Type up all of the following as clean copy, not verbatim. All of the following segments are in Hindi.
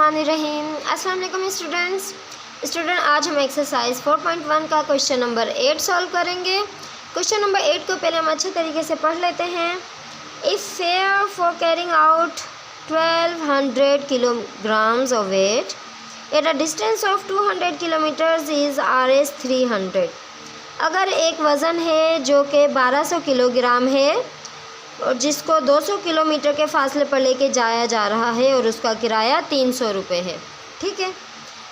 बिस्मिल्लाहिर्रहमानिर्रहीम। अस्सलाम वालेकुम स्टूडेंट, आज हम एक्सरसाइज 4.1 का क्वेश्चन नंबर 8 सॉल्व करेंगे। क्वेश्चन नंबर 8 को पहले हम अच्छे तरीके से पढ़ लेते हैं। If fair for carrying out 1200 kilograms of weight at a distance of 200 kilometers is Rs 300। अगर एक वज़न है जो कि 1200 किलोग्राम है और जिसको 200 किलोमीटर के फासले पर लेके जाया जा रहा है और उसका किराया 300 रुपये है, ठीक है।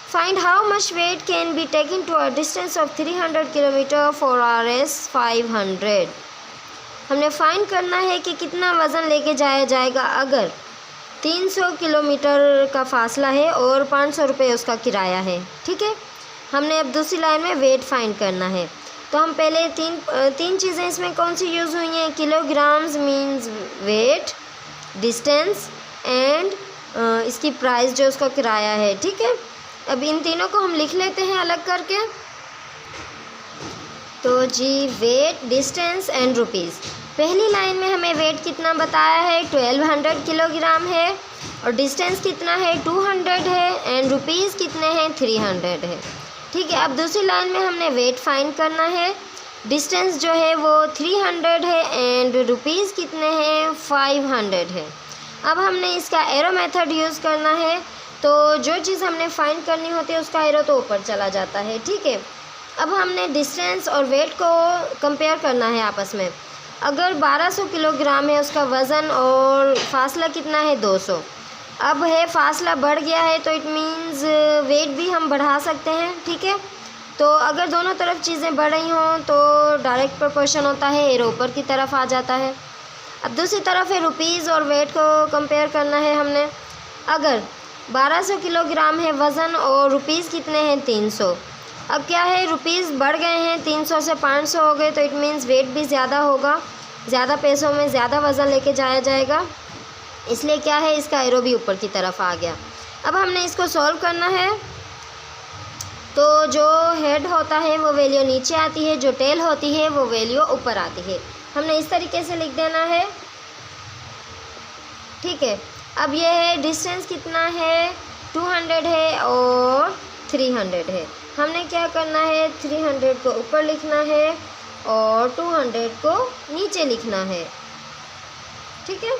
Find how much weight can be taken to a distance of 300 kilometre for Rs 500। हमने फाइंड करना है कि कितना वज़न लेके जाया जाएगा अगर 300 किलोमीटर का फासला है और 500 रुपये उसका किराया है, ठीक है। हमने अब दूसरी लाइन में वेट फाइंड करना है, तो हम पहले तीन चीज़ें इसमें कौन सी यूज़ हुई हैं। Kilograms means weight, distance and इसकी प्राइस जो उसका किराया है, ठीक है। अब इन तीनों को हम लिख लेते हैं अलग करके। तो जी वेट, डिस्टेंस एंड रुपीज़। पहली लाइन में हमें वेट कितना बताया है 1200 किलोग्राम है और डिस्टेंस कितना है 200 है एंड रुपीज़ कितने हैं 300 है, ठीक है। अब दूसरी लाइन में हमने वेट फाइंड करना है। डिस्टेंस जो है वो 300 है एंड रुपीज़ कितने हैं 500 है। अब हमने इसका एरो मेथड यूज़ करना है, तो जो चीज़ हमने फाइंड करनी होती है उसका एरो तो ऊपर चला जाता है, ठीक है। अब हमने डिस्टेंस और वेट को कंपेयर करना है आपस में। अगर 1200 किलोग्राम है उसका वज़न और फासला कितना है 200। अब है फासला बढ़ गया है तो इट मीन्स वेट भी हम बढ़ा सकते हैं, ठीक है। तो अगर दोनों तरफ चीज़ें बढ़ रही हों तो डायरेक्ट प्रोपोर्शन होता है, एरो ऊपर की तरफ आ जाता है। अब दूसरी तरफ है रुपीज़ और वेट को कंपेयर करना है हमने। अगर 1200 किलोग्राम है वज़न और रुपीज़ कितने हैं 300। अब क्या है रुपीज़ बढ़ गए हैं, 300 से 500 हो गए, तो इट मीन्स वेट भी ज़्यादा होगा, ज़्यादा पैसों में ज़्यादा वज़न लेके जाया जाएगा, इसलिए क्या है इसका एरो भी ऊपर की तरफ आ गया। अब हमने इसको सॉल्व करना है, तो जो हेड होता है वो वैल्यू नीचे आती है, जो टेल होती है वो वैल्यू ऊपर आती है। हमने इस तरीके से लिख देना है, ठीक है। अब ये है डिस्टेंस कितना है 200 है और 300 है। हमने क्या करना है 300 को ऊपर लिखना है और 200 को नीचे लिखना है, ठीक है।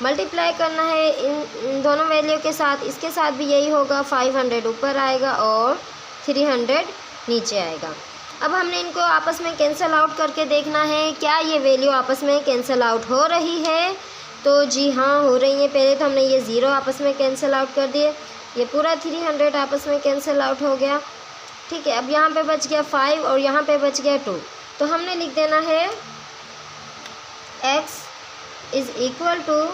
मल्टीप्लाई करना है इन दोनों वैल्यू के साथ। इसके साथ भी यही होगा, 500 ऊपर आएगा और 300 नीचे आएगा। अब हमने इनको आपस में कैंसिल आउट करके देखना है क्या ये वैल्यू आपस में कैंसिल आउट हो रही है। तो जी हाँ हो रही है। पहले तो हमने ये 0 आपस में कैंसिल आउट कर दिए, ये पूरा 300 आपस में कैंसिल आउट हो गया, ठीक है। अब यहाँ पे बच गया 5 और यहाँ पे बच गया 2, तो हमने लिख देना है x इज़ इक्वल टू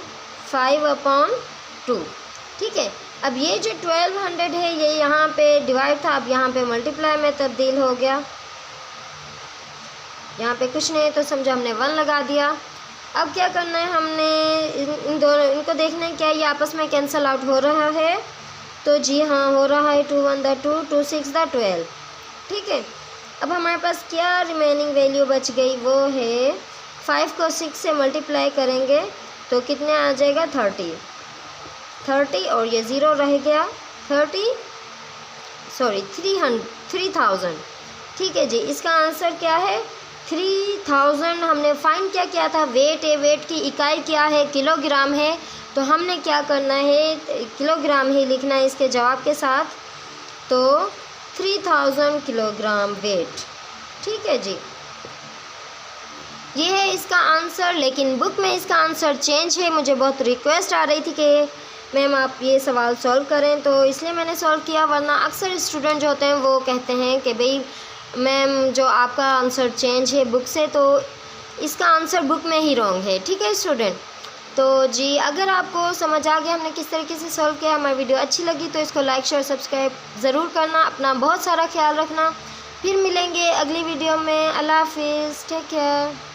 5/2, ठीक है। अब ये जो 1200 है ये यहाँ पे डिवाइड था, अब यहाँ पे मल्टीप्लाई में तब्दील हो गया। यहाँ पे कुछ नहीं तो समझो हमने 1 लगा दिया। अब क्या करना है हमने इन दोनों इनको देखना है क्या ये आपस में कैंसिल आउट हो रहा है। तो जी हाँ हो रहा है, 2 1 2 2 6 12, ठीक है। अब हमारे पास क्या रिमेनिंग वैल्यू बच गई, वो है 5 को 6 से मल्टीप्लाई करेंगे तो कितने आ जाएगा 30 और ये 0 रह गया 3000, ठीक है जी। इसका आंसर क्या है 3000। हमने फाइंड क्या किया था, वेट है, वेट की इकाई क्या है किलोग्राम है, तो हमने क्या करना है किलोग्राम ही लिखना है इसके जवाब के साथ। तो 3000 किलोग्राम वेट, ठीक है जी। ये है इसका आंसर, लेकिन बुक में इसका आंसर चेंज है। मुझे बहुत रिक्वेस्ट आ रही थी कि मैम आप ये सवाल सॉल्व करें, तो इसलिए मैंने सॉल्व किया। वरना अक्सर स्टूडेंट जो होते हैं वो कहते हैं कि भाई मैम जो आपका आंसर चेंज है बुक से, तो इसका आंसर बुक में ही रॉन्ग है, ठीक है स्टूडेंट। तो जी अगर आपको समझ आ गया हमने किस तरीके से सॉल्व किया, हमारी वीडियो अच्छी लगी तो इसको लाइक शेयर सब्सक्राइब ज़रूर करना। अपना बहुत सारा ख्याल रखना, फिर मिलेंगे अगली वीडियो में। अल्लाह हाफिज़, टेक केयर।